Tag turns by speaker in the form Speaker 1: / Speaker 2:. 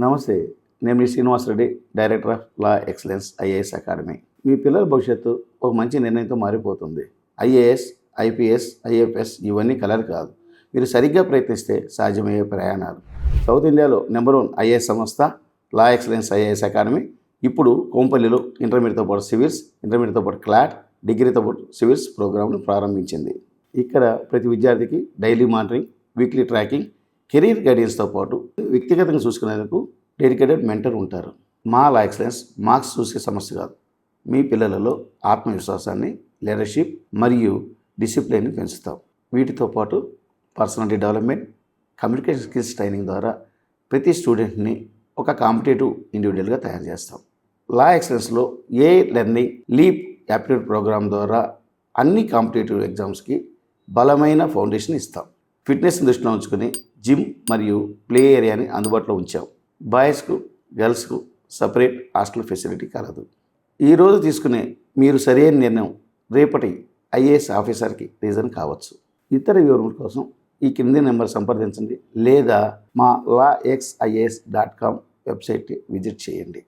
Speaker 1: నమస్తే. నేను మీ Srinivasa Reddy, director of la excellence IAS academy. మీ పిల్లల భవిష్యత్తు ఒక మంచి నిర్ణయంతో మారిపోతుంది. ఐఏఎస్, ఐపీఎస్, ఐఎఫ్ఎస్ ఇవన్నీ కలర్ కాదు. మీరు సరిగ్గా ప్రయత్నిస్తే సాధ్యమయ్యే ప్రయాణాలు. సౌత్ ఇండియాలో నెంబర్ 1 ఐఏఎస్ సంస్థ లా ఎక్సలెన్స్ ఐఏఎస్ అకాడమీ ఇప్పుడు కోంపల్లిలో ఇంటర్మీడియట్తో పాటు సివిల్స్, ఇంటర్మీడియట్తో పాటు క్లాట్, డిగ్రీతో పాటు సివిల్స్ ప్రోగ్రామ్ను ప్రారంభించింది. ఇక్కడ ప్రతి విద్యార్థికి daily monitoring, weekly tracking, career గైడెన్స్తో పాటు వ్యక్తిగతంగా చూసుకునేందుకు డెడికేటెడ్ మెంటర్ ఉంటారు. మా లా ఎక్సలెన్స్ మార్క్స్ చూసే సమస్య కాదు. మీ పిల్లలలో ఆత్మవిశ్వాసాన్ని, లీడర్షిప్ మరియు డిసిప్లిన్ని పెంచుతాం. వీటితో పాటు personality development, communication skills training ద్వారా ప్రతి స్టూడెంట్ని ఒక కాంపిటేటివ్ ఇండివిజువల్గా తయారు చేస్తాం. లా ఎక్సలెన్స్లో లెర్నింగ్ లీప్ యాప్టిట్యూడ్ ప్రోగ్రామ్ ద్వారా అన్ని కాంపిటేటివ్ ఎగ్జామ్స్కి బలమైన ఫౌండేషన్ ఇస్తాం. ఫిట్నెస్ని దృష్టిలో ఉంచుకొని జిమ్ మరియు ప్లే ఏరియాని అందుబాటులో ఉంచాం. బాయ్స్కు, గర్ల్స్కు సపరేట్ హాస్టల్ ఫెసిలిటీ కలదు. ఈరోజు తీసుకునే మీరు సరైన నిర్ణయం రేపటి ఐఏఎస్ ఆఫీసర్కి రీజన్ కావచ్చు. ఇతర వివరముల కోసం ఈ కింది నెంబర్ సంప్రదించండి లేదా మా laxIAS.com వెబ్సైట్ని విజిట్ చేయండి.